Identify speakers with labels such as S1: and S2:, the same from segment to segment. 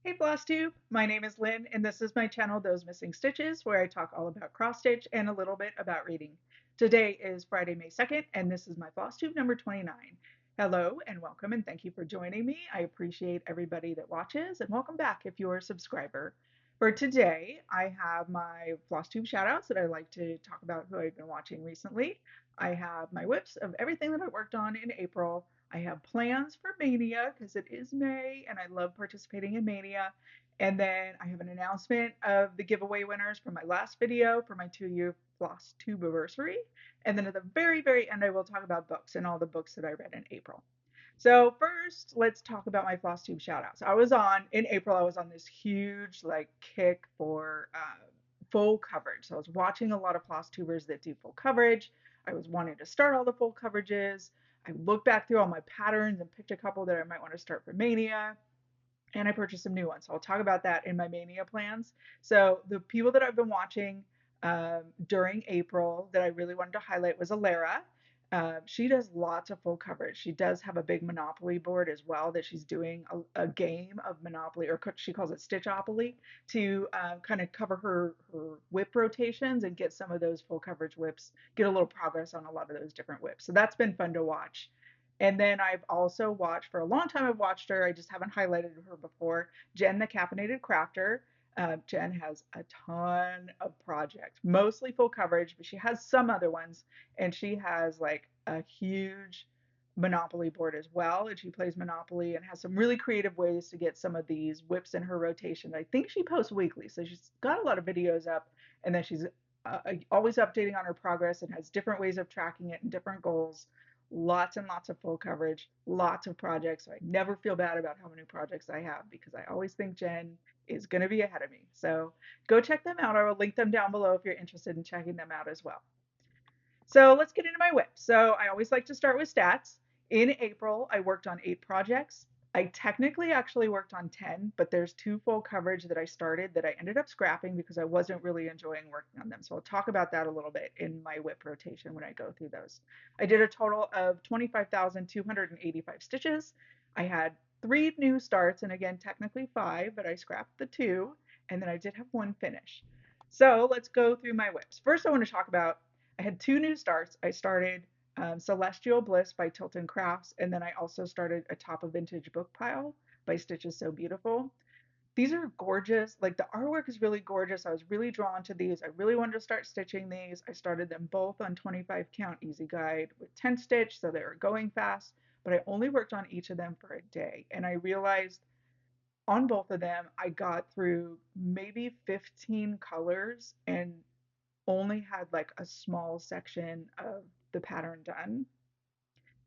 S1: Hey Flosstube, my name is Lynn and this is my channel Those Missing Stitches where I talk all about cross stitch and a little bit about reading. Today is Friday, May 2nd and this is my Flosstube number 29. Hello and welcome and thank you for joining me. I appreciate everybody that watches and welcome back if you're a subscriber. For today, I have my Flosstube shoutouts that I like to talk about who I've been watching recently. I have my whips of everything that I worked on in April. I have plans for Maynia because it is May and I love participating in Maynia. And then I have an announcement of the giveaway winners from my last video for my 2-year Flosstube anniversary. And then at the very, very end, I will talk about books and all the books that I read in April. So first, let's talk about my Flosstube shoutouts. In April, I was on this huge kick for full coverage. So I was watching a lot of Flosstubers that do full coverage. I was wanting to start all the full coverages. I looked back through all my patterns and picked a couple that I might want to start for Maynia. And I purchased some new ones. So I'll talk about that in my Maynia plans. So the people that I've been watching during April that I really wanted to highlight was Alara. She does lots of full coverage. She does have a big Monopoly board as well that she's doing a game of Monopoly, or she calls it Stitchopoly, to kind of cover her whip rotations and get some of those full coverage whips, get a little progress on a lot of those different whips. So that's been fun to watch. And then I've also watched, for a long time I've watched her, I just haven't highlighted her before, Jen the Caffeinated Crafter. Jen has a ton of projects, mostly full coverage, but she has some other ones, and she has like a huge Monopoly board as well, and she plays Monopoly and has some really creative ways to get some of these whips in her rotation. I think she posts weekly, so she's got a lot of videos up, and then she's always updating on her progress and has different ways of tracking it and different goals. Lots and lots of full coverage, lots of projects. So I never feel bad about how many projects I have because I always think Jen is going to be ahead of me. So go check them out. I will link them down below if you're interested in checking them out as well. So let's get into my whip. So I always like to start with stats. In April, I worked on 8 projects. I technically actually worked on 10, but there's 2 full coverage that I started that I ended up scrapping because I wasn't really enjoying working on them. So I'll talk about that a little bit in my whip rotation when I go through those. I did a total of 25,285 stitches. I had 3 new starts, and again, technically 5, but I scrapped the 2, and then I did have 1 finish. So let's go through my whips. First, I want to talk about I had 2 new starts. I started Celestial Bliss by Tilton Crafts, and then I also started Atop a Vintage Book Pile by Stitches So Beautiful. These are gorgeous. Like the artwork is really gorgeous. I was really drawn to these. I really wanted to start stitching these. I started them both on 25 count easy guide with 10 stitch, so they were going fast, but I only worked on each of them for a day. And I realized on both of them, I got through maybe 15 colors and only had like a small section of the pattern done.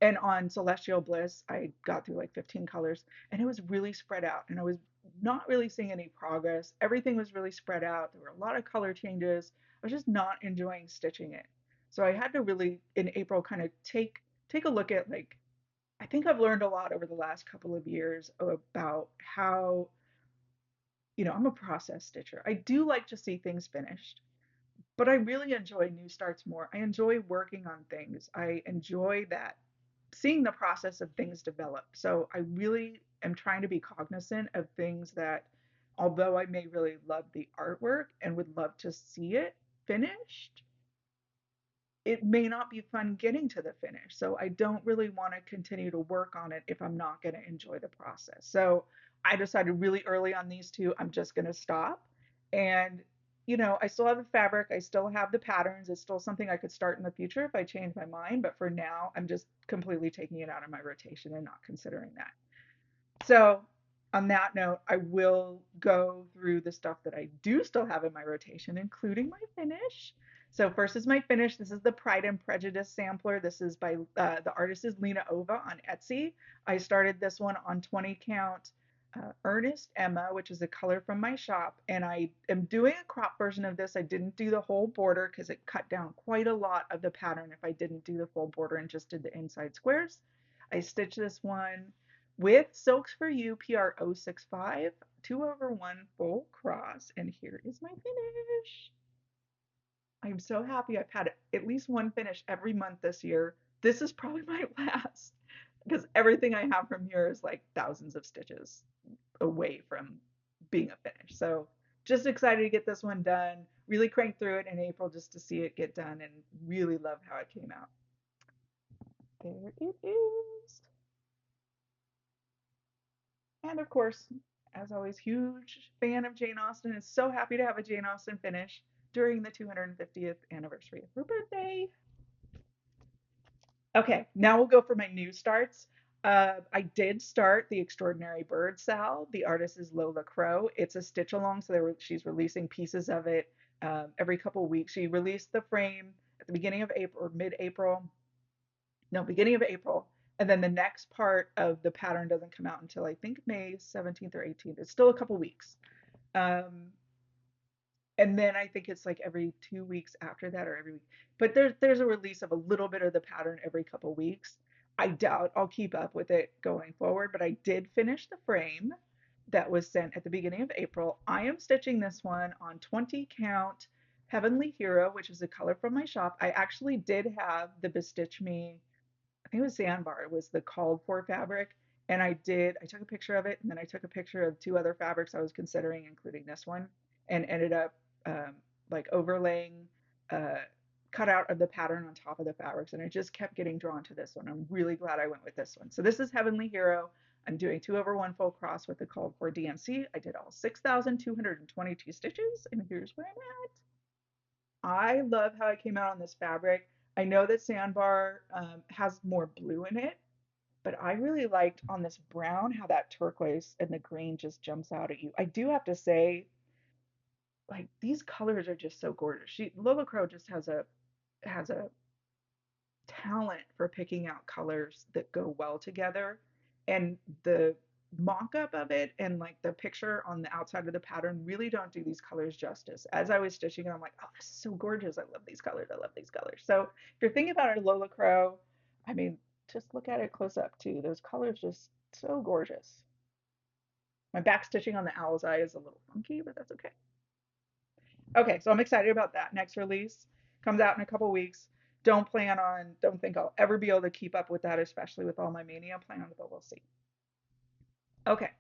S1: And on Celestial Bliss, I got through like 15 colors and it was really spread out and I was not really seeing any progress. Everything was really spread out. There were a lot of color changes. I was just not enjoying stitching it. So I had to really in April kind of take a look at like I think I've learned a lot over the last couple of years about how I'm a process stitcher. I do like to see things finished. But I really enjoy new starts more. I enjoy working on things. I enjoy that seeing the process of things develop. So I really am trying to be cognizant of things that although I may really love the artwork and would love to see it finished, it may not be fun getting to the finish. So I don't really want to continue to work on it if I'm not going to enjoy the process. So I decided really early on these 2, I'm just going to stop. And, I still have the fabric, I still have the patterns. It's still something I could start in the future if I change my mind. But for now, I'm just completely taking it out of my rotation and not considering that. So, on that note, I will go through the stuff that I do still have in my rotation, including my finish. So first is my finish. This is the Pride and Prejudice sampler. This is by the artist is Lena Ova on Etsy. I started this one on 20 count Ernest Emma, which is a color from my shop, and I am doing a crop version of this. I didn't do the whole border because it cut down quite a lot of the pattern if I didn't do the full border and just did the inside squares. I stitched this one with Silks for You PR065 2/1 full cross, and here is my finish. I'm so happy. I've had at least one finish every month this year. This is probably my last because everything I have from here is like thousands of stitches away from being a finish. So just excited to get this one done. Really cranked through it in April just to see it get done and really love how it came out. There it is. And of course, as always, huge fan of Jane Austen. Is so happy to have a Jane Austen finish during the 250th anniversary of her birthday. Okay, now we'll go for my new starts. I did start The Extraordinary Bird Sal. The artist is Lola Crow. It's a stitch along, so she's releasing pieces of it every couple of weeks. She released the frame at the beginning of April or mid-April. No, beginning of April. And then the next part of the pattern doesn't come out until I think May 17th or 18th. It's still a couple weeks. Um, and then I think it's like every 2 weeks after that or every week. But there's a release of a little bit of the pattern every couple weeks. I doubt I'll keep up with it going forward, but I did finish the frame that was sent at the beginning of April. I am stitching this one on 20 count Heavenly Hero, which is a color from my shop. I actually did have the Bestitch Me, I think it was Sandbar, it was the called for fabric. And I took a picture of it, and then I took a picture of two other fabrics I was considering, including this one, and ended up um, like overlaying cutout of the pattern on top of the fabrics. And I just kept getting drawn to this one. I'm really glad I went with this one. So this is Heavenly Hero. I'm doing 2/1 full cross with the called for DMC. I did all 6,222 stitches, and here's where I'm at. I love how it came out on this fabric. I know that Sandbar has more blue in it, but I really liked on this brown how that turquoise and the green just jumps out at you. I do have to say, like these colors are just so gorgeous. Lola Crow just has a talent for picking out colors that go well together. And the mock-up of it and like the picture on the outside of the pattern really don't do these colors justice. As I was stitching it, I'm like, oh, this is so gorgeous. I love these colors. I love these colors. So if you're thinking about a Lola Crow, I mean, just look at it close up too. Those colors just so gorgeous. My back stitching on the owl's eye is a little funky, but that's okay. Okay, so I'm excited about that. Next release comes out in a couple weeks. Don't think I'll ever be able to keep up with that, especially with all my Maynia plans, but we'll see. Okay,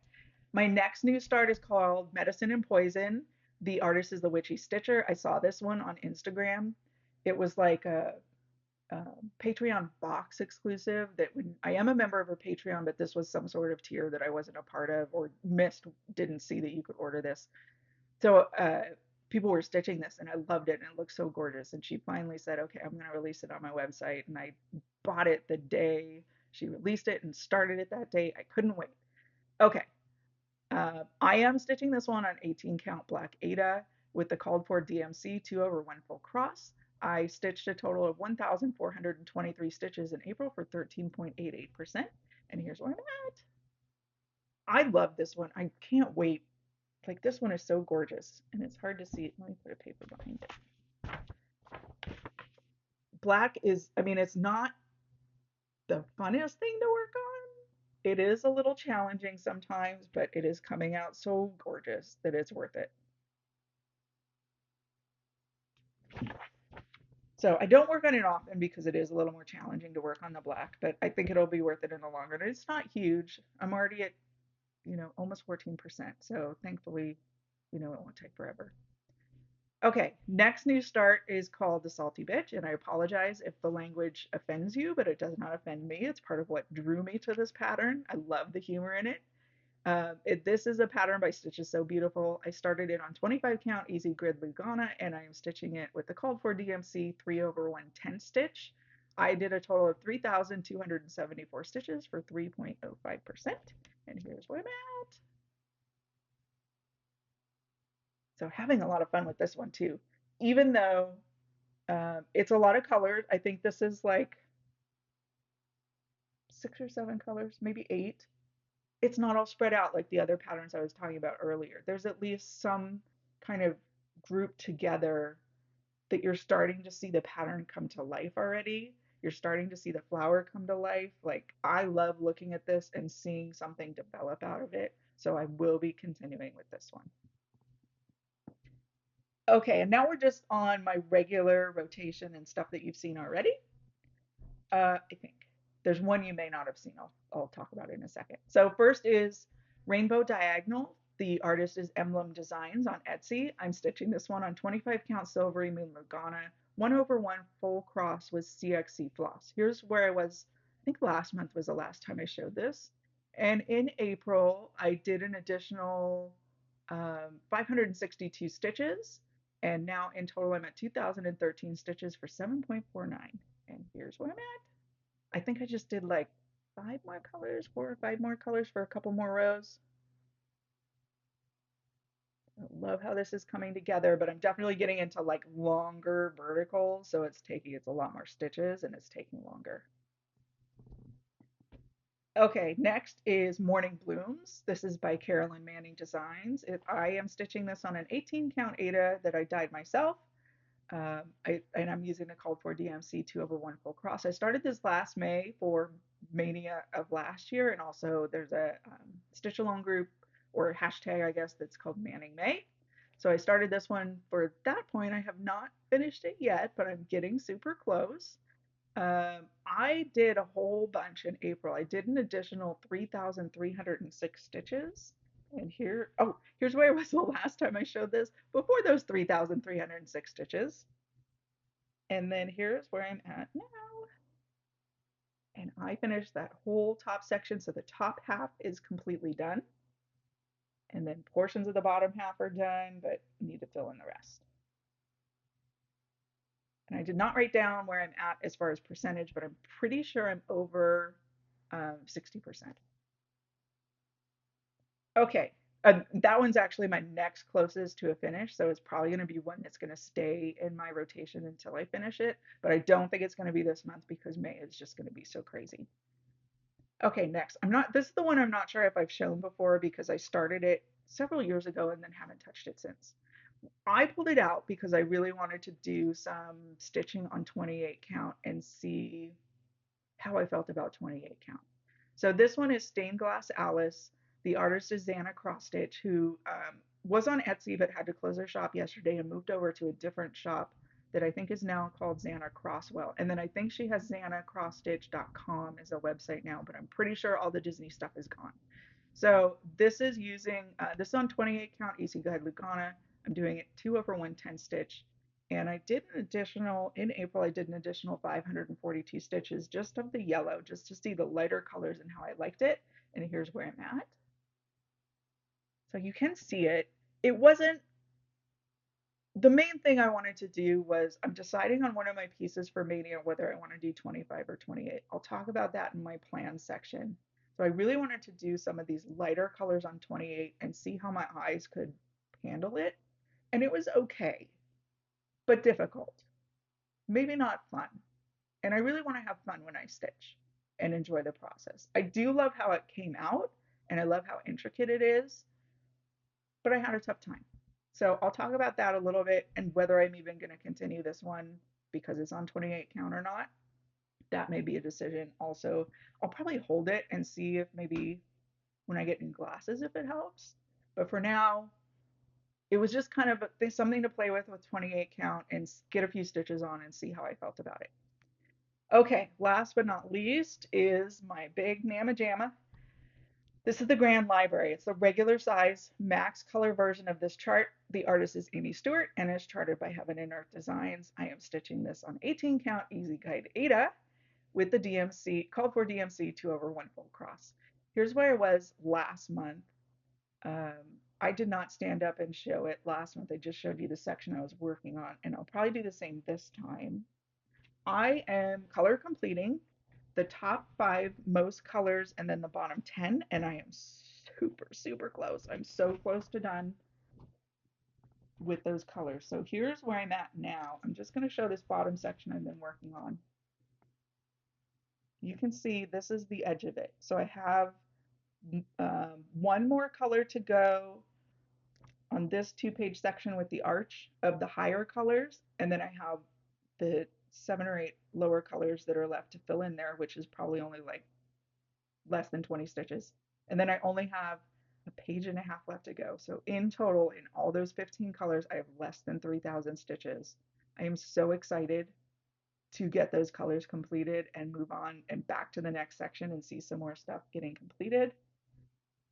S1: my next new start is called Medicine and Poison. The artist is the Witchy Stitcher. I saw this one on Instagram. It was like a Patreon box exclusive that when I am a member of her Patreon, but this was some sort of tier that I wasn't a part of or didn't see that you could order this. So people were stitching this and I loved it and it looked so gorgeous. And she finally said, okay, I'm going to release it on my website. And I bought it the day she released it and started it that day. I couldn't wait. Okay. I am stitching this one on 18 count black Ada with the called for DMC 2/1 full cross. I stitched a total of 1,423 stitches in April for 13.88%. And here's where I'm at. I love this one. I can't wait. Like this one is so gorgeous and it's hard to see. Let me put a paper behind it. Black is, I mean, it's not the funnest thing to work on. It is a little challenging sometimes, but it is coming out so gorgeous that it's worth it. So I don't work on it often because it is a little more challenging to work on the black, but I think it'll be worth it in the long run. It's not huge. I'm already at, almost 14%. So thankfully, it won't take forever. Okay, next new start is called The Salty Bitch, and I apologize if the language offends you, but it does not offend me. It's part of what drew me to this pattern. I love the humor in it. This is a pattern by Stitches So Beautiful. I started it on 25 count Easy Grid Lugana, and I am stitching it with the called for DMC 3/1 10 stitch. I did a total of 3,274 stitches for 3.05%, and here's where I'm at. So having a lot of fun with this one too, even though it's a lot of colors. I think this is like 6 or 7 colors, maybe 8. It's not all spread out like the other patterns I was talking about earlier. There's at least some kind of group together that you're starting to see the pattern come to life already. You're starting to see the flower come to life. Like I love looking at this and seeing something develop out of it. So I will be continuing with this one. Okay, and now we're just on my regular rotation and stuff that you've seen already. I think there's one you may not have seen. I'll talk about it in a second. So first is Rainbow Diagonal. The artist is Emblem Designs on Etsy. I'm stitching this one on 25 count silvery moon Lugana, 1/1 full cross with CXC floss. Here's where I was, I think last month was the last time I showed this. And in April, I did an additional 562 stitches. And now in total, I'm at 2,013 stitches for 7.49. And here's where I'm at. I think I just did like 4 or 5 more colors for a couple more rows. I love how this is coming together, but I'm definitely getting into like longer verticals, so it's a lot more stitches and it's taking longer. Okay, next is Morning Blooms. This is by Carolyn Manning Designs. I am stitching this on an 18 count Aida that I dyed myself. And I'm using the called for DMC 2/1 full cross. I started this last May for Maynia of last year, and also there's a stitch along group or hashtag, I guess, that's called Manning May. So I started this one for that point. I have not finished it yet, but I'm getting super close. I did a whole bunch in April. I did an additional 3,306 stitches. And here's where I was the last time I showed this, before those 3,306 stitches. And then here's where I'm at now. And I finished that whole top section, so the top half is completely done. And then portions of the bottom half are done, but need to fill in the rest. And I did not write down where I'm at as far as percentage, but I'm pretty sure I'm over 60%. Okay, that one's actually my next closest to a finish, so it's probably going to be one that's going to stay in my rotation until I finish it, but I don't think it's going to be this month because May is just going to be so crazy. Okay, next. This is the one I'm not sure if I've shown before because I started it several years ago and then haven't touched it since. I pulled it out because I really wanted to do some stitching on 28 count and see how I felt about 28 count. So this one is Stained Glass Alice. The artist is Xana Cross Stitch, who was on Etsy but had to close her shop yesterday and moved over to a different shop that I think is now called Xana Crosswell. And then I think she has XanaCrossStitch.com as a website now, but I'm pretty sure all the Disney stuff is gone. So this is this is on 28 count Easy Guide Lugana. I'm doing it 2/1 10 stitch. And I did in April, I did an additional 542 stitches just of the yellow, just to see the lighter colors and how I liked it. And here's where I'm at. So you can see it. It wasn't, the main thing I wanted to do was I'm deciding on one of my pieces for Mania whether I want to do 25 or 28. I'll talk about that in my plans section. So I really wanted to do some of these lighter colors on 28 and see how my eyes could handle it. And it was okay, but difficult. Maybe not fun. And I really want to have fun when I stitch and enjoy the process. I do love how it came out and I love how intricate it is, but I had a tough time. So I'll talk about that a little bit and whether I'm even going to continue this one because it's on 28 count or not. That may be a decision. Also, I'll probably hold it and see if maybe when I get new glasses if it helps. But for now, it was just kind of something to play with 28 count and get a few stitches on and see how I felt about it. Okay, last but not least is my big Mamma Jamma. This is the Grand Library. It's the regular size max color version of this chart. The artist is Amy Stewart and is charted by Heaven and Earth Designs. I am stitching this on 18 count Easy Guide Aida with the DMC, called for DMC 2/1 full cross. Here's where I was last month. I did not stand up and show it last month. I just showed you the section I was working on, and I'll probably do the same this time. I am color completing the top 5 most colors and then the bottom 10, and I am super, super close. I'm so close to done with those colors. So here's where I'm at now. I'm just going to show this bottom section I've been working on. You can see this is the edge of it. So I have one more color to go on this 2-page section with the arch of the higher colors, and then I have the 7 or 8 lower colors that are left to fill in there, which is probably only like less than 20 stitches. And then I only have a page and a half left to go. So in total, in all those 15 colors, I have less than 3,000 stitches. I am so excited to get those colors completed and move on and back to the next section and see some more stuff getting completed.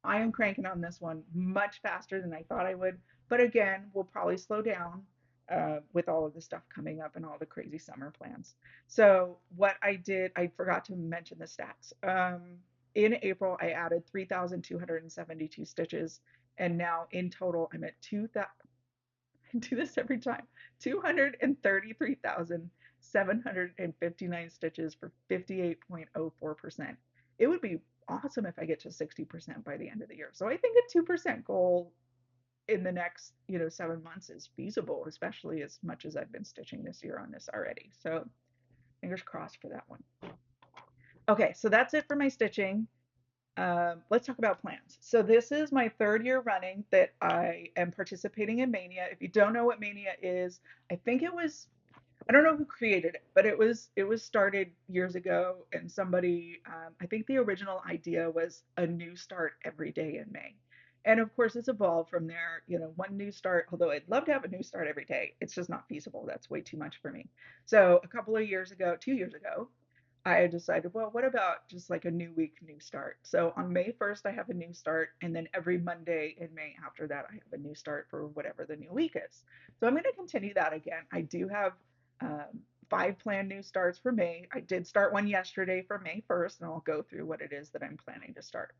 S1: I am cranking on this one much faster than I thought I would, but again, we'll probably slow down with all of the stuff coming up and all the crazy summer plans. So what I did, I forgot to mention the stats. In April, I added 3,272 stitches, and now in total, I'm at 2,000. I do this every time. 233,759 stitches for 58.04%. It would be awesome if I get to 60% by the end of the year. So I think a 2% goal in the next, 7 months is feasible, especially as much as I've been stitching this year on this already. So fingers crossed for that one. Okay, so that's it for my stitching. Let's talk about plans. So this is my third year running that I am participating in Maynia. If you don't know what Maynia is, I think it was, I don't know who created it, but it was started years ago, and somebody, I think the original idea was a new start every day in May. And of course, it's evolved from there. One new start, although I'd love to have a new start every day, it's just not feasible. That's way too much for me. So a couple of years ago, 2 years ago, I decided, well, what about just like a new week, new start? So on May 1st, I have a new start, and then every Monday in May after that, I have a new start for whatever the new week is. So I'm going to continue that again. I do have um, 5 planned new starts for May. I did start one yesterday for May 1st, and I'll go through what it is that I'm planning to start.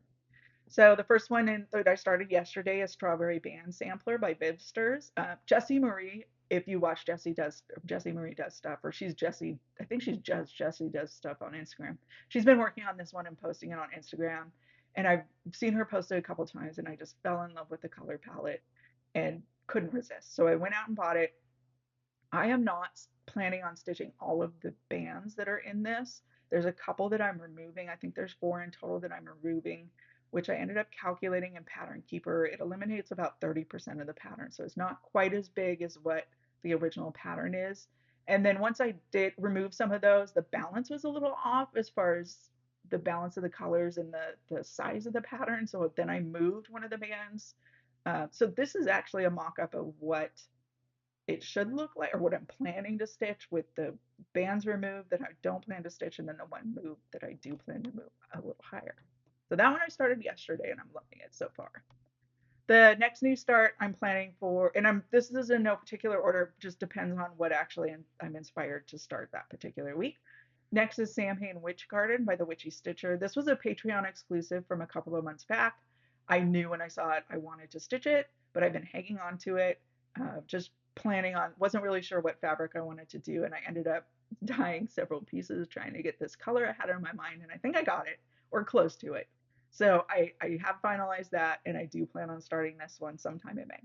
S1: So the first one that I started yesterday is Strawberry Band Sampler by Vivsters. Jessie Marie, if you watch Jessie Marie does stuff, or she's Jessie, I think she's just Jessie does stuff on Instagram. She's been working on this one and posting it on Instagram, and I've seen her post it a couple times, and I just fell in love with the color palette and couldn't resist. So I went out and bought it. I am not planning on stitching all of the bands that are in this. There's a couple that I'm removing. I think there's 4 in total that I'm removing, which I ended up calculating in Pattern Keeper. It eliminates about 30% of the pattern, so it's not quite as big as what the original pattern is. And then once I did remove some of those, the balance was a little off as far as the balance of the colors and the size of the pattern. So then I moved one of the bands. So this is actually a mock-up of what it should look like, or what I'm planning to stitch, with the bands removed that I don't plan to stitch, and then the one move that I do plan to move a little higher. So that one I started yesterday, and I'm loving it so far. The next new start I'm planning for, and this is in no particular order, just depends on what actually I'm inspired to start that particular week. Next is Samhain Witch Garden by the Witchy Stitcher. This was a Patreon exclusive from a couple of months back. I knew when I saw it I wanted to stitch it, but I've been hanging on to it, just planning on, wasn't really sure what fabric I wanted to do, and I ended up dyeing several pieces trying to get this color I had in my mind, and I think I got it, or close to it. So I have finalized that, and I do plan on starting this one sometime in May.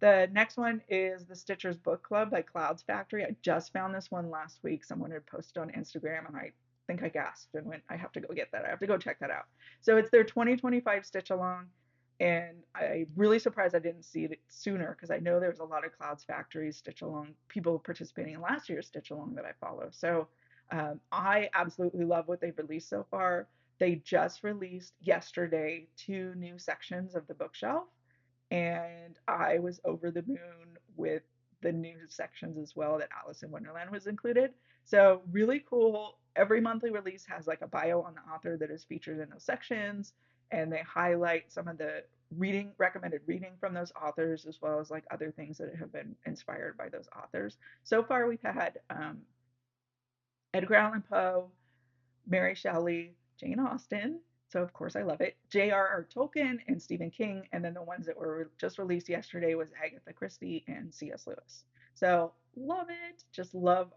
S1: The next one is the Stitcher's Book Club by Clouds Factory. I just found this one last week. Someone had posted on Instagram, and I think I gasped and went, I have to go get that. I have to go check that out. So it's their 2025 stitch along, and I'm really surprised I didn't see it sooner, because I know there's a lot of Clouds Factory stitch along people participating in last year's stitch along that I follow. So I absolutely love what they've released so far. They just released yesterday 2 new sections of the bookshelf, and I was over the moon with the new sections as well, that Alice in Wonderland was included. So really cool. Every monthly release has like a bio on the author that is featured in those sections, and they highlight some of the recommended reading from those authors, as well as like other things that have been inspired by those authors. So far, we've had Edgar Allan Poe, Mary Shelley, Jane Austen. So of course I love it. J.R.R. Tolkien and Stephen King, and then the ones that were just released yesterday was Agatha Christie and C.S. Lewis. So love it. Just love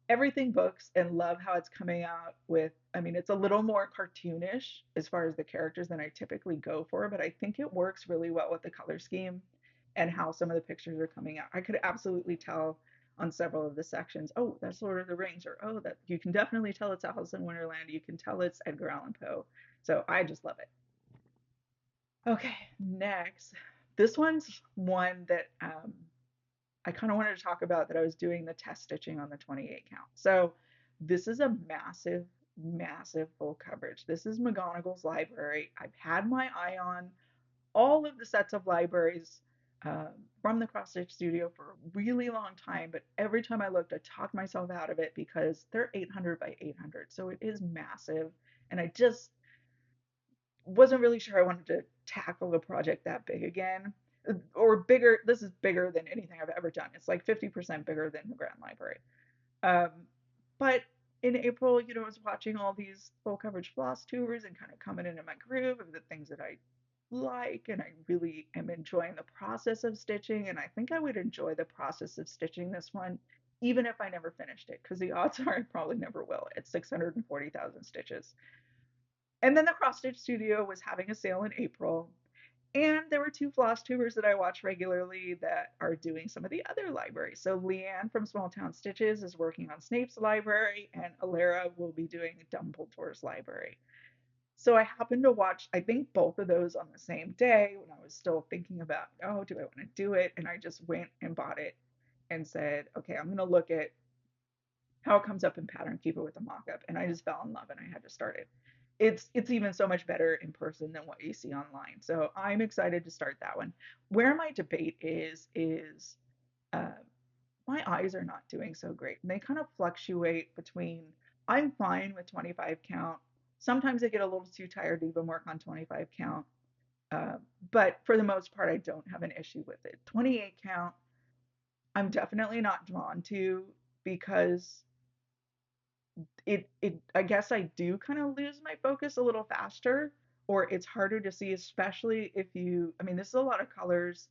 S1: everything books, and love how it's coming out with, I mean, it's a little more cartoonish as far as the characters than I typically go for, but I think it works really well with the color scheme and how some of the pictures are coming out. I could absolutely tell on several of the sections, oh, that's Lord of the Rings, or oh, that you can definitely tell it's Alice in Wonderland. You can tell it's Edgar Allan Poe. So I just love it. Okay, next. This one's one that I kind of wanted to talk about, that I was doing the test stitching on the 28 count. So this is a massive, massive full coverage. This is McGonagall's library. I've had my eye on all of the sets of libraries from the cross stitch studio for a really long time, but every time I looked, I talked myself out of it because they're 800 by 800, so it is massive, and I just wasn't really sure I wanted to tackle a project that big again. Or bigger, this is bigger than anything I've ever done. It's like 50% bigger than the Grand Library. Um, but in April, I was watching all these full coverage floss tubers and kind of coming into my groove of the things that I like, and I really am enjoying the process of stitching. And I think I would enjoy the process of stitching this one, even if I never finished it, because the odds are I probably never will. It's 640,000 stitches. And then the Cross Stitch Studio was having a sale in April, and there were two floss tubers that I watch regularly that are doing some of the other libraries. So Leanne from Small Town Stitches is working on Snape's library, and Alara will be doing Dumbledore's library. So I happened to watch, I think, both of those on the same day when I was still thinking about, oh, do I want to do it? And I just went and bought it and said, okay, I'm going to look at how it comes up in Pattern Keeper with the mock-up. And I just fell in love and I had to start it. It's even so much better in person than what you see online. So I'm excited to start that one. Where my debate is uh, my eyes are not doing so great. And they kind of fluctuate between I'm fine with 25 count. Sometimes I get a little too tired to even work on 25 count. Uh, but for the most part, I don't have an issue with it. 28 count, I'm definitely not drawn to because it I guess I do kind of lose my focus a little faster, or it's harder to see, especially if I mean, this is a lot of colors.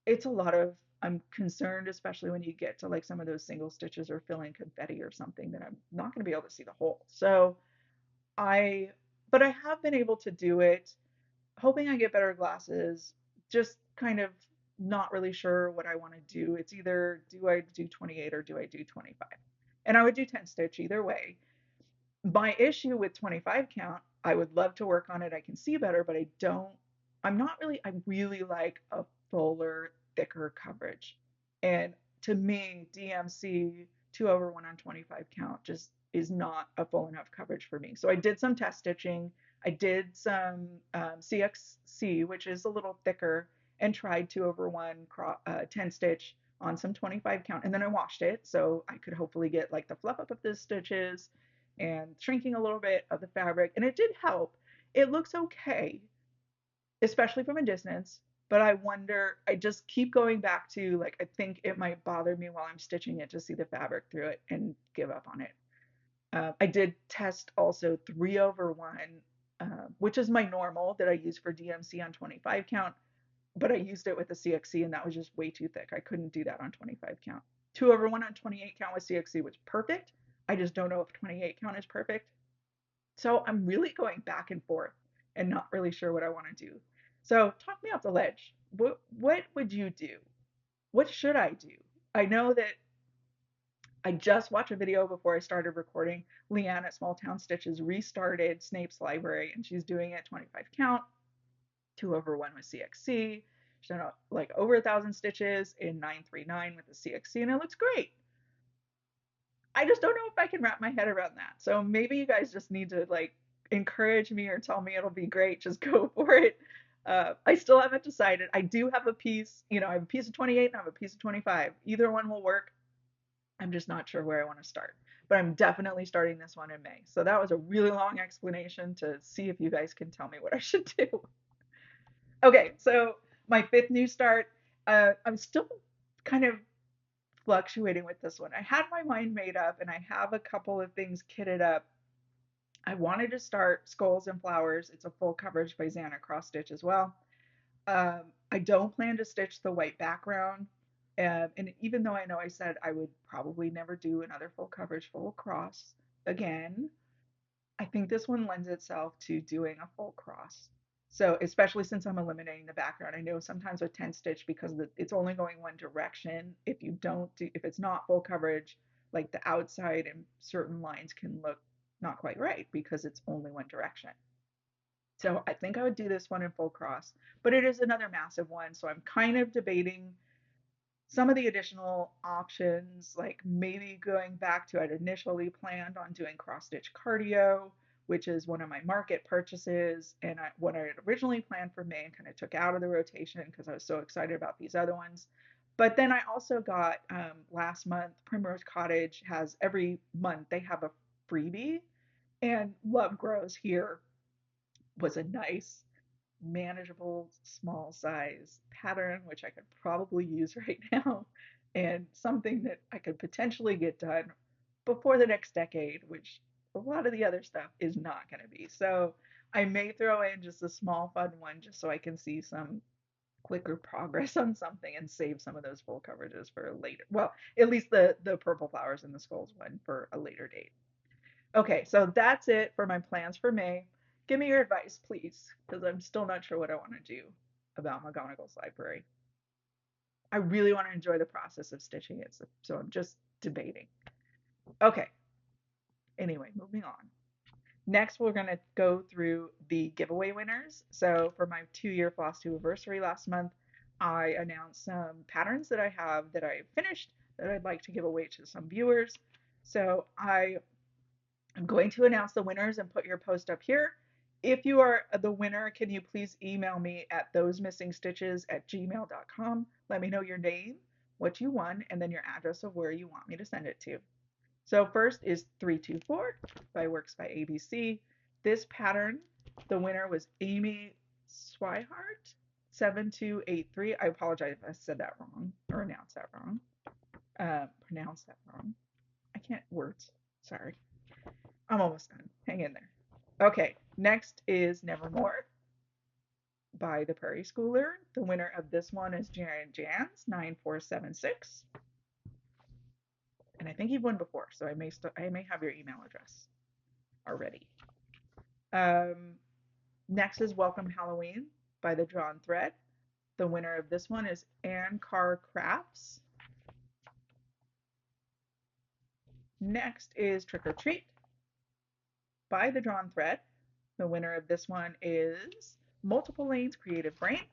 S1: It's a lot of, I'm concerned, especially when you get to like some of those single stitches or filling confetti or something, that I'm not going to be able to see the whole. So I, but I have been able to do it, hoping I get better glasses, just kind of not really sure what I want to do. It's either do I do 28 or do I do 25? And I would do 10 stitch either way. My issue with 25 count, I would love to work on it. I can see better, but I'm not really, I really like a fuller, thicker coverage. And to me, DMC 2/1 on 25 count just is not a full enough coverage for me. So I did some test stitching. I did some CXC, which is a little thicker, and tried 2/1 10 stitch on some 25 count. And then I washed it so I could hopefully get like the fluff up of the stitches and shrinking a little bit of the fabric, and it did help. It looks okay, especially from a distance, but I wonder, I just keep going back to like, I think it might bother me while I'm stitching it to see the fabric through it and give up on it. I did test also 3/1, which is my normal that I use for DMC on 25 count, but I used it with the CXC and that was just way too thick. I couldn't do that on 25 count. 2/1 on 28 count with CXC was perfect. I just don't know if 28 count is perfect. So I'm really going back and forth and not really sure what I want to do. So talk me off the ledge. What would you do? What should I do? I know that I just watched a video before I started recording. Leanne at Small Town Stitches restarted Snape's library and she's doing it 25 count, 2/1 with CXC. She's done like over 1,000 stitches in 939 with the CXC and it looks great. I just don't know if I can wrap my head around that. So maybe you guys just need to like encourage me or tell me it'll be great. Just go for it. I still haven't decided. I do have a piece, I have a piece of 28 and I have a piece of 25. Either one will work. I'm just not sure where I want to start. But I'm definitely starting this one in May. So that was a really long explanation to see if you guys can tell me what I should do. Okay, so my fifth new start. I'm still kind of fluctuating with this one. I had my mind made up and I have a couple of things kitted up. I wanted to start Skulls and Flowers. It's a full coverage by Xana cross stitch as well. I don't plan to stitch the white background. And even though I know I said I would probably never do another full coverage full cross again, I think this one lends itself to doing a full cross. So especially since I'm eliminating the background, I know sometimes with 10 stitch, because it's only going one direction, if it's not full coverage, like the outside and certain lines can look not quite right because it's only one direction. So I think I would do this one in full cross, but it is another massive one. So I'm kind of debating some of the additional options, like maybe going back to, I'd initially planned on doing cross stitch cardio, which is one of my market purchases, and what I had originally planned for May and kind of took out of the rotation because I was so excited about these other ones. But then I also got last month, Primrose Cottage has every month they have a freebie, and Love Grows here was a nice, manageable, small size pattern, which I could probably use right now, and something that I could potentially get done before the next decade, which a lot of the other stuff is not going to be. So I may throw in just a small, fun one just so I can see some quicker progress on something and save some of those full coverages for later. Well, at least the purple flowers and the skulls one for a later date. Okay, so that's it for my plans for May. Give me your advice, please, because I'm still not sure what I want to do about McGonagall's library. I really want to enjoy the process of stitching it, so I'm just debating. Okay, anyway, moving on. Next, we're going to go through the giveaway winners. So for my 2-year Flosstube anniversary last month, I announced some patterns that I have that I finished that I'd like to give away to some viewers. So I'm going to announce the winners and put your post up here. If you are the winner, can you please email me at thosemissingstitches@gmail.com. Let me know your name, what you won, and then your address of where you want me to send it to. So first is 324 by Works by ABC. This pattern, the winner was Amy Swihart, 7283. I apologize if I said that wrong or announced that wrong. Pronounced that wrong. I can't words. Sorry. I'm almost done. Hang in there. Okay, next is Nevermore by the Prairie Schooler. The winner of this one is Jaren Jans, 9476. And I think you've won before, so I may have your email address already. Next is Welcome Halloween by the Drawn Thread. The winner of this one is Ann Carr Crafts. Next is Trick or Treat by the Drawn Thread. The winner of this one is Multiple Lanes Creative Brain.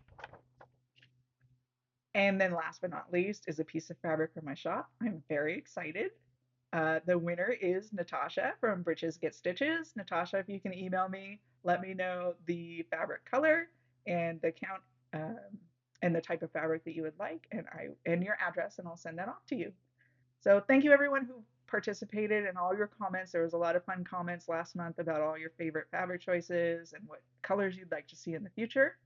S1: And then last but not least is a piece of fabric from my shop. I'm very excited. The winner is Natasha from Britches Get Stitches. Natasha, if you can email me, let me know the fabric color and the count and the type of fabric that you would like, and your address, and I'll send that off to you. So thank you everyone who participated and all your comments. There was a lot of fun comments last month about all your favorite fabric choices and what colors you'd like to see in the future.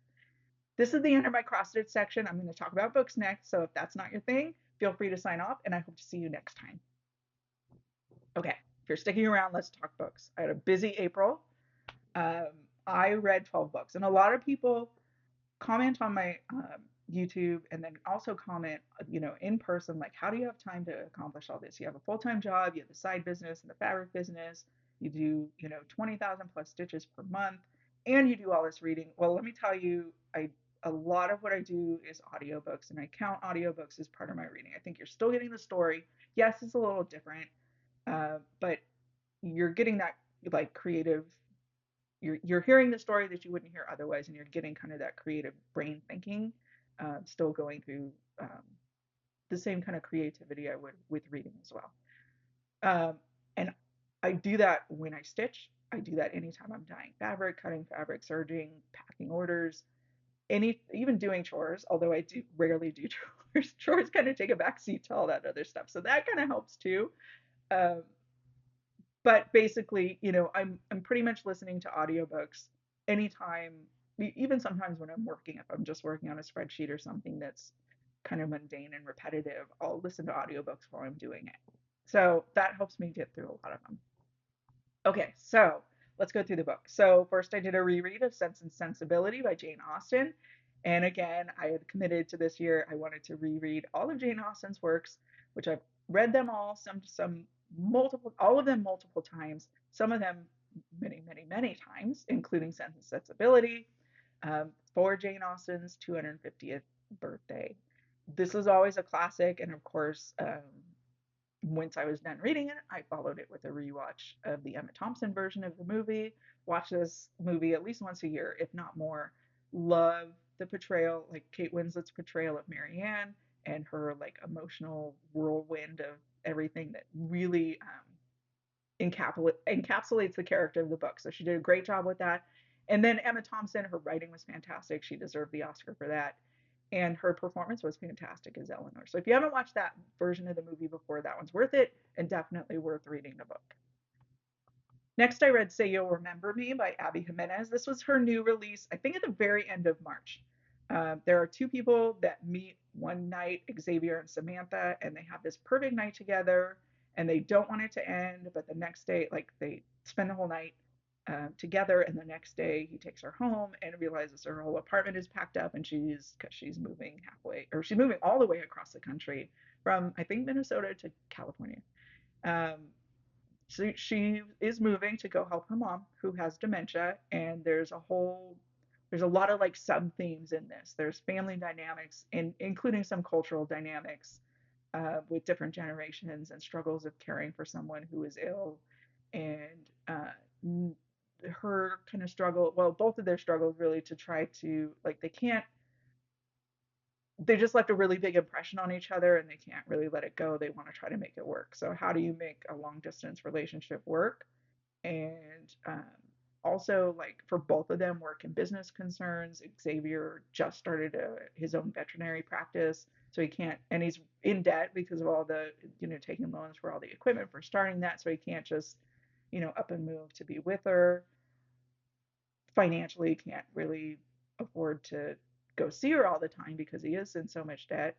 S1: This is the end of my cross stitch section. I'm going to talk about books next, so if that's not your thing, feel free to sign off, and I hope to see you next time. Okay, if you're sticking around, let's talk books. I had a busy April. I read 12 books, and a lot of people comment on my YouTube and then also comment, in person, like, how do you have time to accomplish all this? You have a full-time job, you have the side business and the fabric business, you do, 20,000 plus stitches per month, and you do all this reading. Well, let me tell you, a lot of what I do is audiobooks, and I count audiobooks as part of my reading. I think you're still getting the story. Yes, it's a little different, but you're getting that like creative. You're hearing the story that you wouldn't hear otherwise, and you're getting kind of that creative brain thinking, still going through the same kind of creativity I would with reading as well. And I do that when I stitch. I do that anytime I'm dyeing fabric, cutting fabric, serging, packing orders, even doing chores, although I do rarely do chores. Chores kind of take a backseat to all that other stuff. So that kind of helps too. Um, but basically, I'm pretty much listening to audiobooks anytime, even sometimes when I'm working, if I'm just working on a spreadsheet or something that's kind of mundane and repetitive, I'll listen to audiobooks while I'm doing it. So that helps me get through a lot of them. Okay, so let's go through the book. So first I did a reread of Sense and Sensibility by Jane Austen. And again, I had committed to this year, I wanted to reread all of Jane Austen's works, which I've read them all, some multiple, all of them multiple times, some of them many, many, many times, including Sense and Sensibility, for Jane Austen's 250th birthday. This is always a classic, and of course, once I was done reading it, I followed it with a rewatch of the Emma Thompson version of the movie. Watch this movie at least once a year, if not more. Love the portrayal, like Kate Winslet's portrayal of Marianne and her like emotional whirlwind of everything that really encapsulates the character of the book. So she did a great job with that. And then Emma Thompson, her writing was fantastic. She deserved the Oscar for that. And her performance was fantastic as Eleanor. So if you haven't watched that version of the movie before, that one's worth it and definitely worth reading the book. Next, I read Say You'll Remember Me by Abby Jimenez. This was her new release, I think at the very end of March. There are two people that meet one night, Xavier and Samantha, and they have this perfect night together and they don't want it to end. But the next day, like they spend the whole night together, and the next day he takes her home and realizes her whole apartment is packed up and she's moving halfway, or she's moving all the way across the country from, I think, Minnesota to California. Um, so she is moving to go help her mom who has dementia, and there's a lot of like sub themes in this. There's family dynamics, including some cultural dynamics with different generations and struggles of caring for someone who is ill, and her kind of struggle, well, both of their struggles really to try to, like, they just left a really big impression on each other and they can't really let it go. They want to try to make it work. So how do you make a long distance relationship work? And also, like, for both of them, work and business concerns. Xavier just started his own veterinary practice, so he can't, and he's in debt because of all the, taking loans for all the equipment for starting that, so he can't just, up and move to be with her. Financially, can't really afford to go see her all the time because he is in so much debt.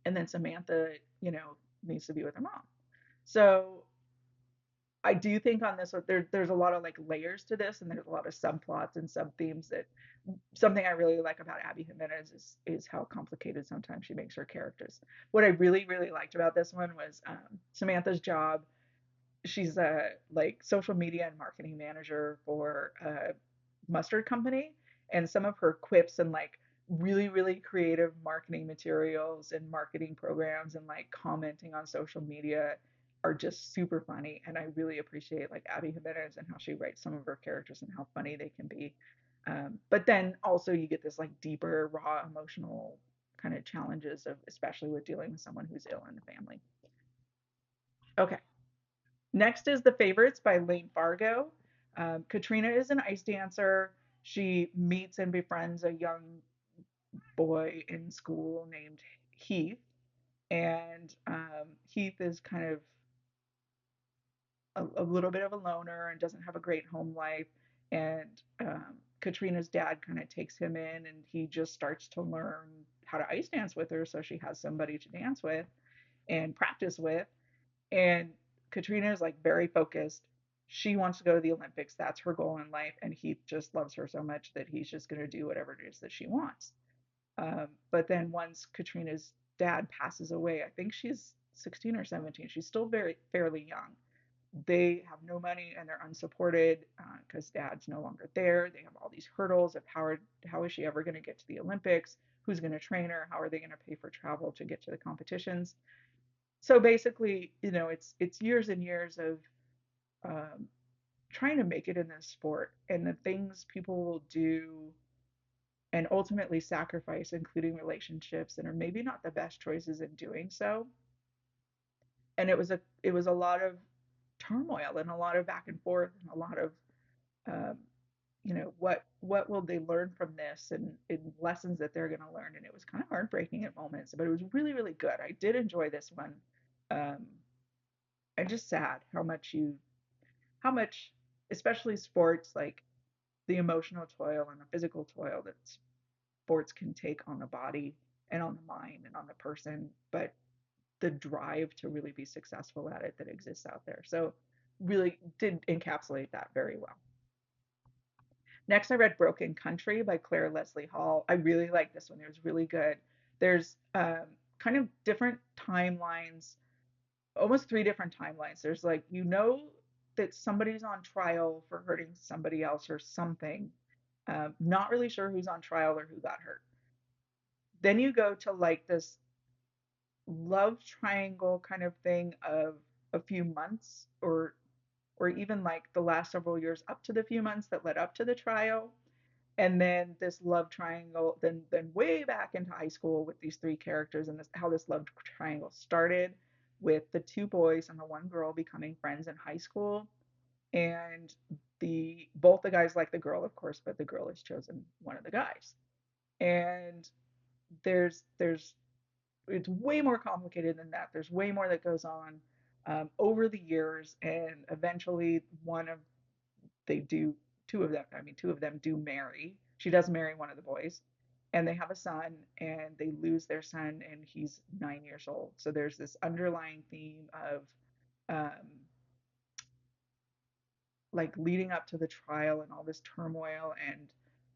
S1: And then Samantha, needs to be with her mom. So I do think on this one, there's a lot of like layers to this, and there's a lot of subplots and sub themes. That something I really like about Abby Jimenez is how complicated sometimes she makes her characters. What I really really liked about this one was Samantha's job. She's a like social media and marketing manager for a mustard company, and some of her quips and like really really creative marketing materials and marketing programs and like commenting on social media are just super funny, and I really appreciate like Abby Jimenez and how she writes some of her characters and how funny they can be. But then also you get this like deeper raw emotional kind of challenges of, especially with dealing with someone who's ill in the family. Okay. Next is The Favorites by Lane Fargo. Katrina is an ice dancer. She meets and befriends a young boy in school named Heath. And Heath is kind of a little bit of a loner and doesn't have a great home life. And Katrina's dad kind of takes him in and he just starts to learn how to ice dance with her. So she has somebody to dance with and practice with. And Katrina is like very focused. She wants to go to the Olympics. That's her goal in life. And he just loves her so much that he's just going to do whatever it is that she wants. But then once Katrina's dad passes away, I think she's 16 or 17. She's still very fairly young. They have no money and they're unsupported because dad's no longer there. They have all these hurdles of how is she ever going to get to the Olympics? Who's going to train her? How are they going to pay for travel to get to the competitions? So basically, it's years and years of um, trying to make it in this sport and the things people will do and ultimately sacrifice, including relationships, and are maybe not the best choices in doing so. And it was a lot of turmoil and a lot of back and forth and a lot of um, what will they learn from this, and lessons that they're going to learn. And it was kind of heartbreaking at moments, but it was really really good. I did enjoy this one. um, and just sad how much, especially sports, like the emotional toil and the physical toil that sports can take on the body and on the mind and on the person, but the drive to really be successful at it that exists out there. So really did encapsulate that very well. Next, I read Broken Country by Claire Leslie Hall. I really like this one. It was really good. There's kind of different timelines, almost three different timelines. There's like, that somebody's on trial for hurting somebody else or something. Not really sure who's on trial or who got hurt. Then you go to like this love triangle kind of thing of a few months, or even like the last several years up to the few months that led up to the trial. And then this love triangle, then way back into high school with these three characters, and this how this love triangle started with the two boys and the one girl becoming friends in high school. And the both the guys like the girl, of course, but the girl has chosen one of the guys. And there's it's way more complicated than that. There's way more that goes on. over the years, and eventually one of they do two of them. I mean, two of them do marry. She does marry one of the boys, and they have a son, and they lose their son, and he's 9 years old. So there's this underlying theme of um, like leading up to the trial and all this turmoil and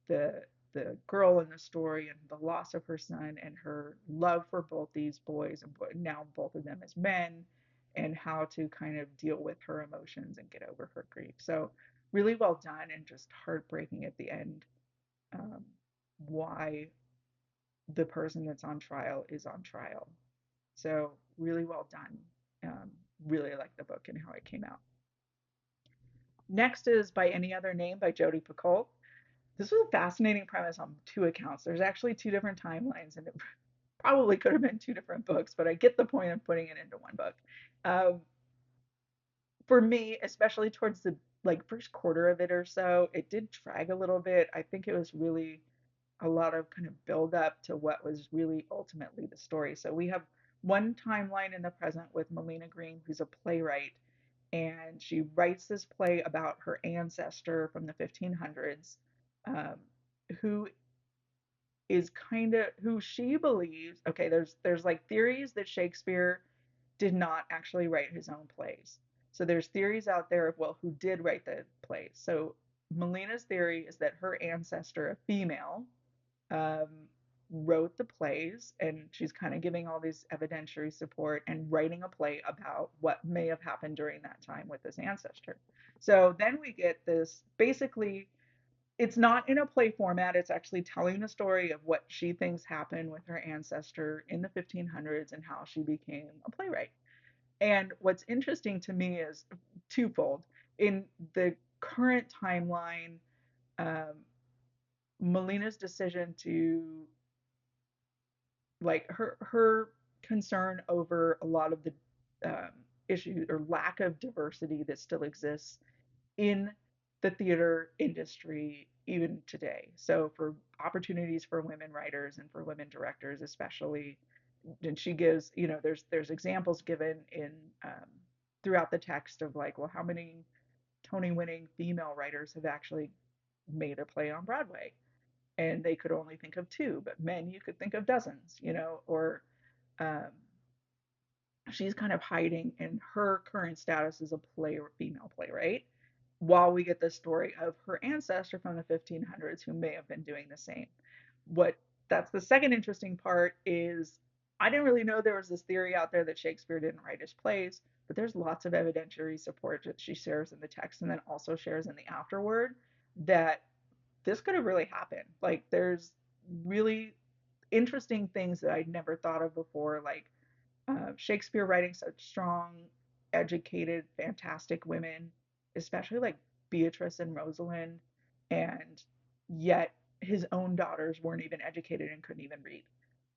S1: the the girl in the story and the loss of her son and her love for both these boys and now both of them as men and how to kind of deal with her emotions and get over her grief. So really well done and just heartbreaking at the end, um, why the person that's on trial is on trial. So really well done. Um, really like the book and how it came out. Next is By Any Other Name by Jodi Picoult. This was a fascinating premise on two accounts. There's actually two different timelines, and it probably could have been two different books, but I get the point of putting it into one book. Um, for me, especially towards the like first quarter of it or so, it did drag a little bit. I think it was really a lot of kind of build up to what was really ultimately the story. So we have one timeline in the present with Melina Green, who's a playwright, and she writes this play about her ancestor from the 1500s, um, who is kind of who she believes. Okay, there's like theories that Shakespeare did not actually write his own plays. So there's theories out there of, well, who did write the plays. So Melina's theory is that her ancestor, a female, um, wrote the plays, and she's kind of giving all these evidentiary support and writing a play about what may have happened during that time with this ancestor. So then we get this basically, it's not in a play format, it's actually telling the story of what she thinks happened with her ancestor in the 1500s and how she became a playwright. And what's interesting to me is twofold. In the current timeline, um, Melina's decision to like her concern over a lot of the um, issues or lack of diversity that still exists in the theater industry even today. So for opportunities for women writers and for women directors, especially, and she gives, there's examples given in throughout the text of like, well, how many Tony-winning female writers have actually made a play on Broadway? And they could only think of two, but men you could think of dozens, or um, she's kind of hiding in her current status as a female playwright, while we get the story of her ancestor from the 1500s who may have been doing the same. What That's the second interesting part is I didn't really know there was this theory out there that Shakespeare didn't write his plays, but there's lots of evidentiary support that she shares in the text and then also shares in the afterword that this could have really happened. Like there's really interesting things that I'd never thought of before, like Shakespeare writing such strong, educated, fantastic women, especially like Beatrice and Rosalind, and yet his own daughters weren't even educated and couldn't even read.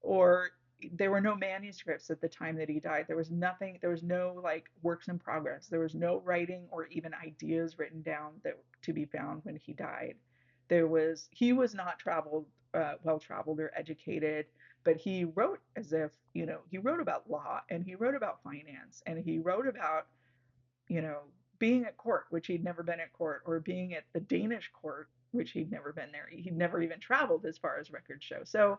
S1: Or there were no manuscripts at the time that he died. There was nothing, there was no like works in progress. There was no writing or even ideas written down that to be found when he died. He was not well traveled or educated, but he wrote as if, he wrote about law and he wrote about finance and he wrote about, you know, being at court, which he'd never been at court, or being at the Danish court, which he'd never been there. He'd never even traveled as far as records show. So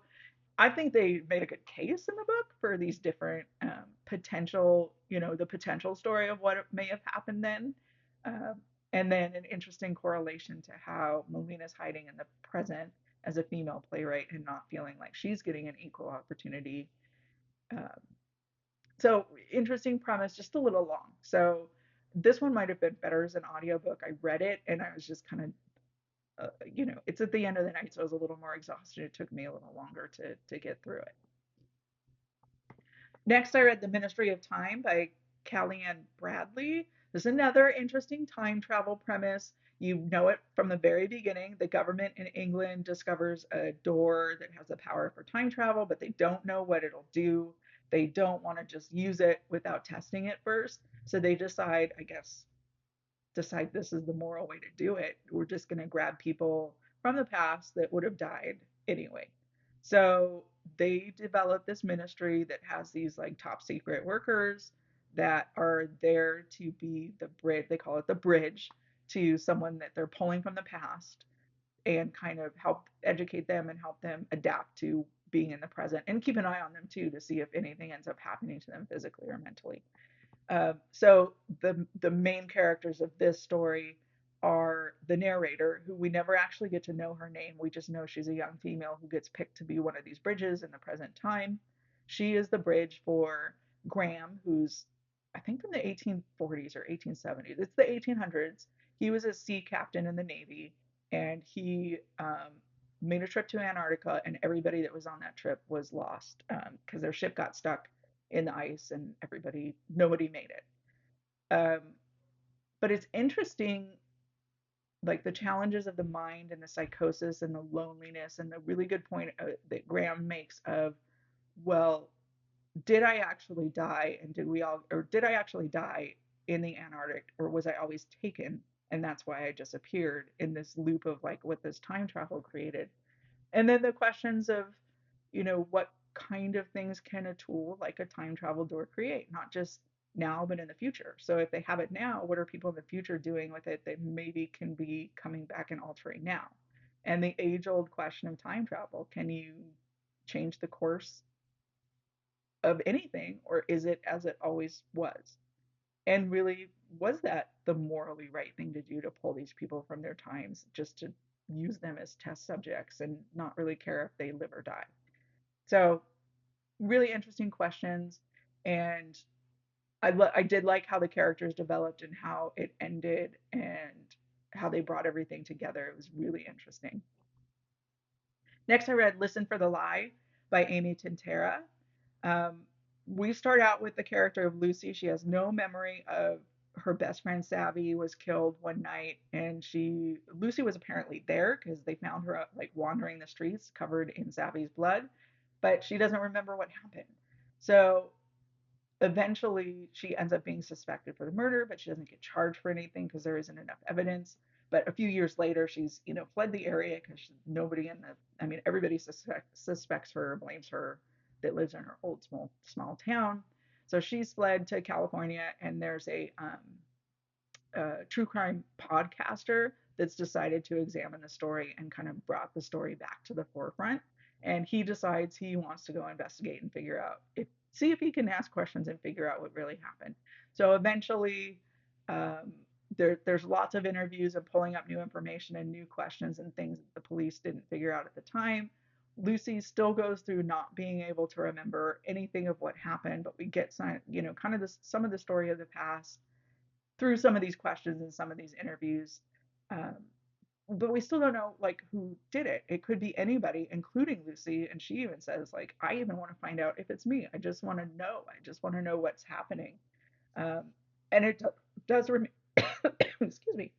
S1: I think they made a good case in the book for these different potential, the potential story of what may have happened then. Um, and then an interesting correlation to how Melina's hiding in the present as a female playwright and not feeling like she's getting an equal opportunity. Um, so interesting premise, just a little long. So this one might have been better as an audiobook. I read it and I was just kind of it's at the end of the night, so I was a little more exhausted. It took me a little longer to get through it. Next, I read The Ministry of Time by Kellyanne Bradley. There's another interesting time travel premise. You know it from the very beginning. The government in England discovers a door that has the power for time travel, but they don't know what it'll do. They don't want to just use it without testing it first. So they decide, I guess, this is the moral way to do it. We're just going to grab people from the past that would have died anyway. So they develop this ministry that has these like top secret workers that are there to be the bridge. They call it the bridge to someone that they're pulling from the past and kind of help educate them and help them adapt to being in the present and keep an eye on them too to see if anything ends up happening to them physically or mentally. So the main characters of this story are the narrator, who we never actually get to know her name. We just know she's a young female who gets picked to be one of these bridges in the present time. She is the bridge for Graham, who's I think from the 1840s or 1870s. It's the 1800s. He was a sea captain in the Navy, and he made a trip to Antarctica, and everybody that was on that trip was lost because their ship got stuck in the ice and nobody made it. But it's interesting, like the challenges of the mind and the psychosis and the loneliness, and the really good point that Graham makes of, well, did I actually die, and did I actually die in the Antarctic, or was I always taken, and that's why I disappeared in this loop of like what this time travel created. And then the questions of, what kind of things can a tool like a time travel door create? Not just now, but in the future. So if they have it now, what are people in the future doing with it that maybe can be coming back and altering now? And the age old question of time travel, can you change the course of anything, or is it as it always was? And really, was that the morally right thing to do, to pull these people from their times just to use them as test subjects and not really care if they live or die? So, really interesting questions. And I did like how the characters developed and how it ended and how they brought everything together. It was really interesting. Next, I read Listen for the Lie by Amy Tintera. Um, we start out with the character of Lucy. She has no memory of her best friend Savvy was killed one night, and Lucy was apparently there because they found her like wandering the streets covered in Savvy's blood, but she doesn't remember what happened. So eventually she ends up being suspected for the murder, but she doesn't get charged for anything because there isn't enough evidence. But a few years later, she's fled the area because nobody in the I mean everybody suspects her, blames her, that lives in her old small town. So she's fled to California, and there's a true crime podcaster that's decided to examine the story and kind of brought the story back to the forefront. And he decides he wants to go investigate and figure out see if he can ask questions and figure out what really happened. So eventually, um, there's lots of interviews and pulling up new information and new questions and things that the police didn't figure out at the time. Lucy still goes through not being able to remember anything of what happened, but we get some, kind of some of the story of the past through some of these questions and some of these interviews. Um, but we still don't know like who did it. It could be anybody, including Lucy. And she even says like, I even want to find out if it's me. I just want to know. I just want to know what's happening. Um, and it does remain, excuse me,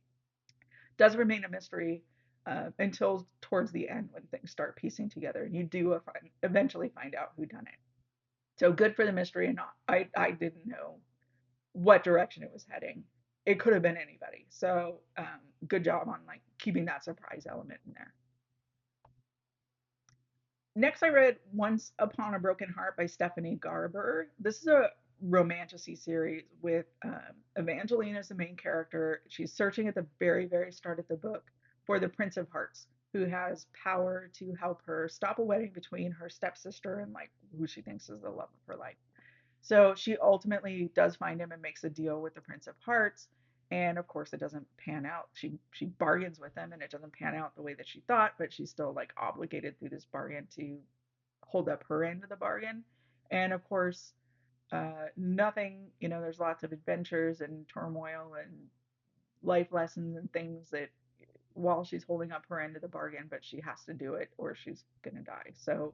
S1: does remain a mystery until towards the end when things start piecing together and you do eventually find out who done it. So good for the mystery, and not, I didn't know what direction it was heading. It could have been anybody. So good job on like keeping that surprise element in there. Next, I read Once Upon a Broken Heart by Stephanie Garber. This is a romantasy series with Evangeline as the main character. She's searching at the very, very start of the book for the Prince of Hearts, who has power to help her stop a wedding between her stepsister and like who she thinks is the love of her life. So she ultimately does find him and makes a deal with the Prince of Hearts. And of course, it doesn't pan out. She bargains with him, and it doesn't pan out the way that she thought. But she's still like obligated through this bargain to hold up her end of the bargain. And of course, nothing. There's lots of adventures and turmoil and life lessons and things that while she's holding up her end of the bargain, but she has to do it or she's gonna die. So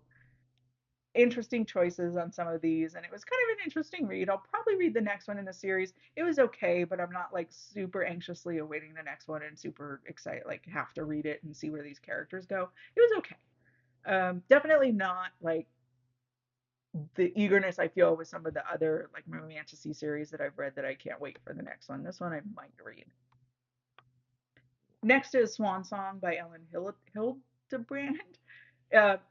S1: interesting choices on some of these, and it was kind of an interesting read. I'll probably read the next one in the series. It was okay, but I'm not like super anxiously awaiting the next one and super excited, like have to read it and see where these characters go. It was okay. Definitely not like the eagerness I feel with some of the other like romantasy series that I've read that I can't wait for the next one. This one I might read. Next is Swan Song by Ellen Hildebrand.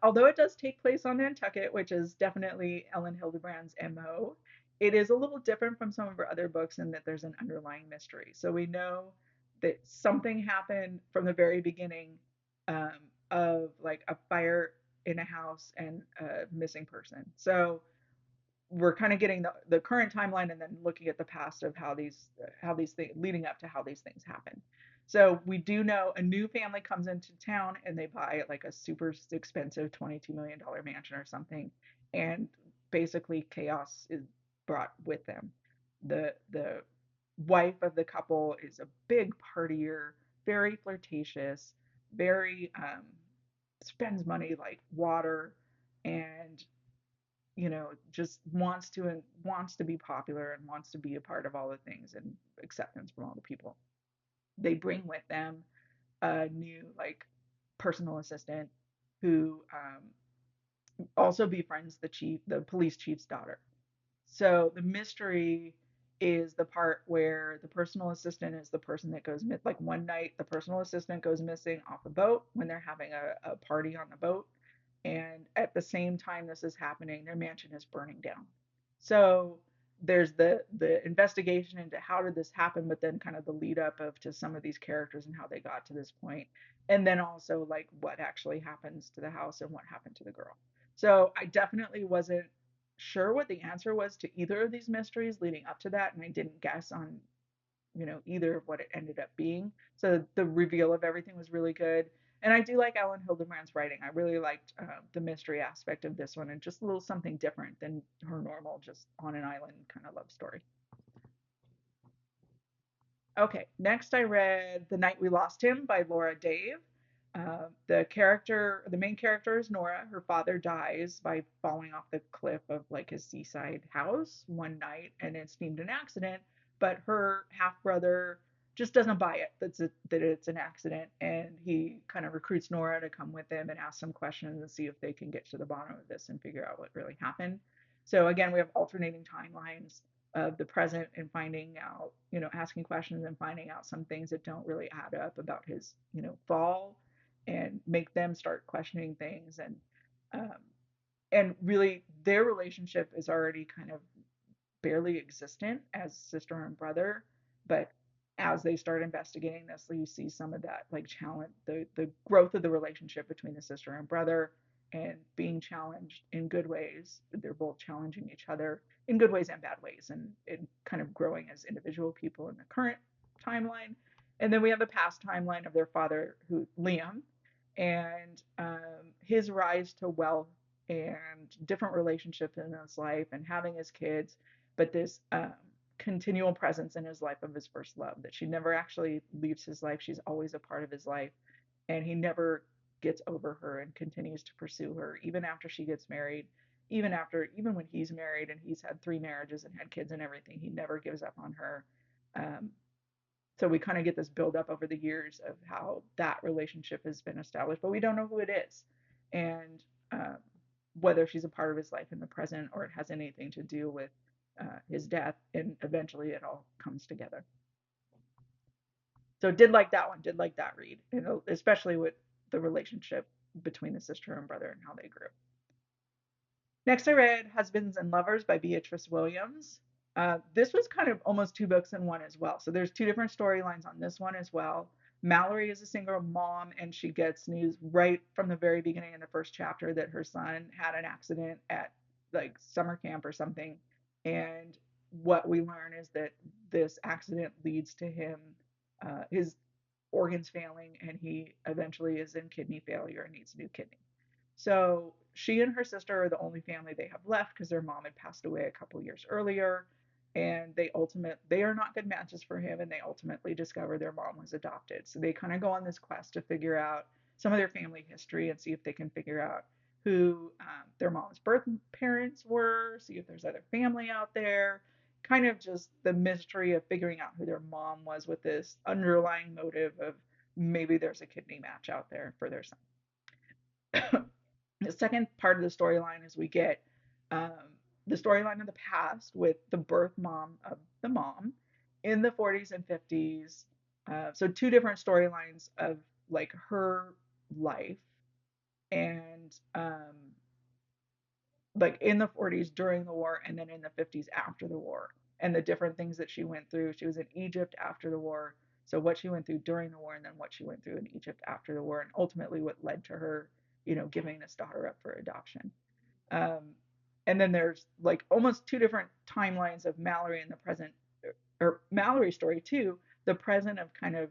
S1: Although it does take place on Nantucket, which is definitely Ellen Hildebrand's MO, it is a little different from some of our other books in that there's an underlying mystery. So we know that something happened from the very beginning, um, of like a fire in a house and a missing person. So we're kind of getting the current timeline and then looking at the past of how these things leading up to how these things happen. So we do know a new family comes into town and they buy like a super expensive $22 million mansion or something, and basically chaos is brought with them. The wife of the couple is a big partier, very flirtatious, very spends money like water, and just wants to be popular and wants to be a part of all the things and acceptance from all the people. They bring with them a new like personal assistant who also befriends the police chief's daughter. So the mystery is the part where the personal assistant is the person that goes like one night the personal assistant goes missing off a boat when they're having a party on the boat, and at the same time this is happening their mansion is burning down. So there's the investigation into how did this happen, but then kind of the lead up of to some of these characters and how they got to this point, and then also like what actually happens to the house and what happened to the girl. So I definitely wasn't sure what the answer was to either of these mysteries leading up to that, and I didn't guess on, either of what it ended up being. So the reveal of everything was really good. And I do like Ellen Hildebrand's writing. I really liked the mystery aspect of this one and just a little something different than her normal, just on an island kind of love story. Okay, next I read The Night We Lost Him by Laura Dave. The main character is Nora. Her father dies by falling off the cliff of like his seaside house one night, and it's deemed an accident. But her half brother just doesn't buy it that it's an accident, and he kind of recruits Nora to come with him and ask some questions and see if they can get to the bottom of this and figure out what really happened. So again, we have alternating timelines of the present and finding out, asking questions and finding out some things that don't really add up about his, fall, and make them start questioning things. Um, and really their relationship is already kind of barely existent as sister and brother, but as they start investigating this, you see some of that like challenge, the growth of the relationship between the sister and brother, and being challenged in good ways. They're both challenging each other in good ways and bad ways, and kind of growing as individual people in the current timeline. And then we have the past timeline of their father, who Liam, and his rise to wealth and different relationships in his life and having his kids, but this continual presence in his life of his first love, that she never actually leaves his life. She's always a part of his life, and he never gets over her and continues to pursue her even after she gets married, even when he's married and he's had 3 marriages and had kids and everything, he never gives up on her. Um, so we kind of get this build up over the years of how that relationship has been established, but we don't know who it is, and um, whether she's a part of his life in the present or it has anything to do with his death, and eventually it all comes together. So did like that one, did like that read, especially with the relationship between the sister and brother and how they grew. Next, I read Husbands and Lovers by Beatrice Williams. This was kind of almost 2 books in one as well. So there's 2 different storylines on this one as well. Mallory is a single mom, and she gets news right from the very beginning in the first chapter that her son had an accident at like summer camp or something. And what we learn is that this accident leads to his organs failing, and he eventually is in kidney failure and needs a new kidney. So she and her sister are the only family they have left because their mom had passed away a couple years earlier, and they are not good matches for him, and they ultimately discover their mom was adopted. So they kind of go on this quest to figure out some of their family history and see if they can figure out who their mom's birth parents were, see if there's other family out there. Kind of just the mystery of figuring out who their mom was, with this underlying motive of maybe there's a kidney match out there for their son. The second part of the storyline is we get um, the storyline of the past with the birth mom of the mom in the 40s and 50s. So 2 different storylines of like her life, and like in the 40s during the war, and then in the 50s after the war, and the different things that she went through. She was in Egypt after the war, so what she went through during the war, and then what she went through in Egypt after the war, and ultimately what led to her, giving this daughter up for adoption. Um, and then there's like almost two different timelines of Mallory in the present, or Mallory's story too, the present of kind of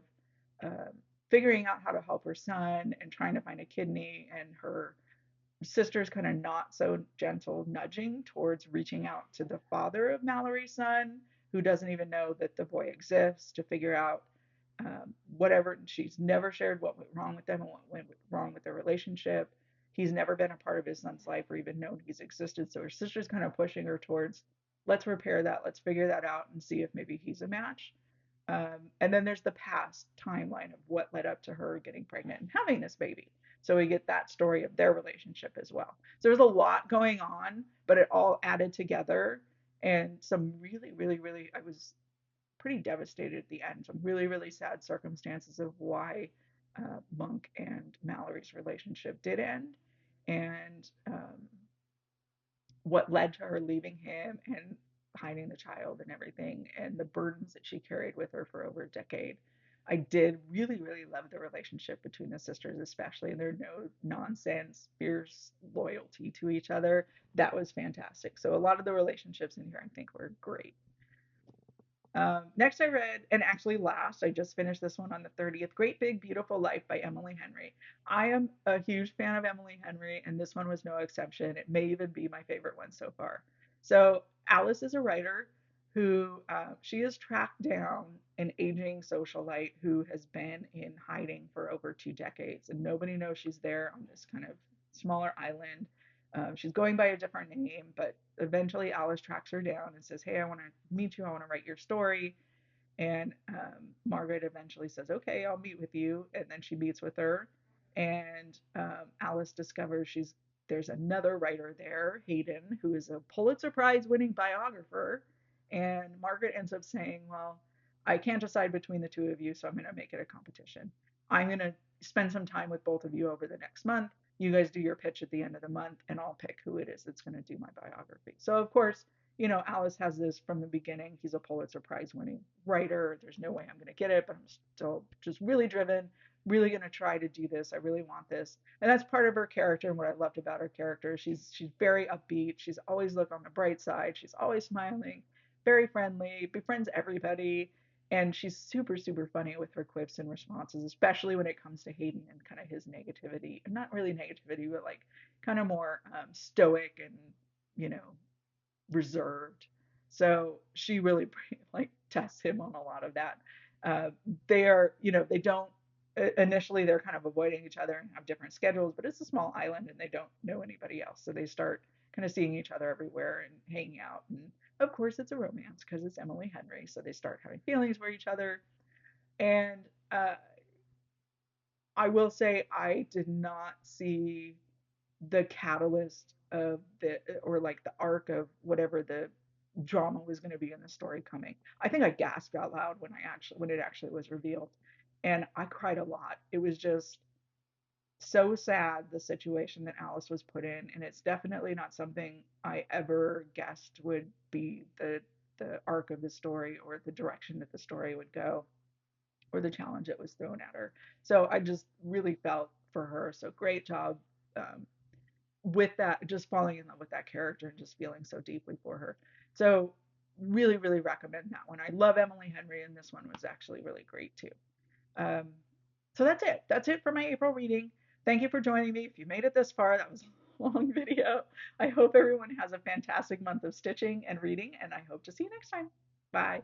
S1: uh, figuring out how to help her son and trying to find a kidney, and her sister's kind of not so gentle nudging towards reaching out to the father of Mallory's son, who doesn't even know that the boy exists, to figure out whatever. She's never shared what went wrong with them and what went wrong with their relationship. He's never been a part of his son's life or even known he's existed. So her sister's kind of pushing her towards, let's repair that, let's figure that out and see if maybe he's a match. And then there's the past timeline of what led up to her getting pregnant and having this baby. So we get that story of their relationship as well. So there's a lot going on, but it all added together. And some really, really, really, I was pretty devastated at the end. Some really, really sad circumstances of why Monk and Mallory's relationship did end, and what led to her leaving him and hiding the child and everything, and the burdens that she carried with her for over a decade. I did really, really love the relationship between the sisters, especially, and their no nonsense, fierce loyalty to each other. That was fantastic. So a lot of the relationships in here I think were great. Next, I read, and actually last, I just finished this one on the 30th, Great Big Beautiful Life by Emily Henry. I am a huge fan of Emily Henry, and this one was no exception. It may even be my favorite one so far. So, Alice is a writer who she has tracked down an aging socialite who has been in hiding for over 2 decades, and nobody knows she's there on this kind of smaller island. She's going by a different name, but eventually Alice tracks her down and says, "Hey, I want to meet you. I want to write your story." And Margaret eventually says, "Okay, I'll meet with you." And then she meets with her, and Alice discovers there's another writer there, Hayden, who is a Pulitzer Prize winning biographer. And Margaret ends up saying, "Well, I can't decide between the two of you, so I'm going to make it a competition. I'm going to spend some time with both of you over the next month. You guys do your pitch at the end of the month, and I'll pick who it is that's going to do my biography." So, of course, Alice has this from the beginning. He's a Pulitzer Prize winning writer. There's no way I'm going to get it, but I'm still just really driven, really going to try to do this. I really want this. And that's part of her character, and what I loved about her character. She's very upbeat. She's always look on the bright side. She's always smiling, very friendly, befriends everybody. And she's super, super funny with her quips and responses, especially when it comes to Hayden and kind of his negativity. And not really negativity, but like kind of more stoic and, you know, reserved. So she really like tests him on a lot of that. Uh, they are, they don't initially they're kind of avoiding each other and have different schedules, but it's a small island and they don't know anybody else. So they start kind of seeing each other everywhere and hanging out. And of course, it's a romance because it's Emily Henry. So they start having feelings for each other. And I will say I did not see the catalyst of the, or like the arc of whatever the drama was going to be in the story coming. I think I gasped out loud when it actually was revealed, and I cried a lot. It was just so sad, the situation that Alice was put in, and it's definitely not something I ever guessed would be the arc of the story or the direction that the story would go or the challenge that was thrown at her. So I just really felt for her. So great job, um, with that, just falling in love with that character and just feeling so deeply for her. So really, really recommend that one. I love Emily Henry, and this one was actually really great too. Um, so that's it. That's it for my April reading. Thank you for joining me. If you made it this far, that was a long video. I hope everyone has a fantastic month of stitching and reading, and I hope to see you next time. Bye.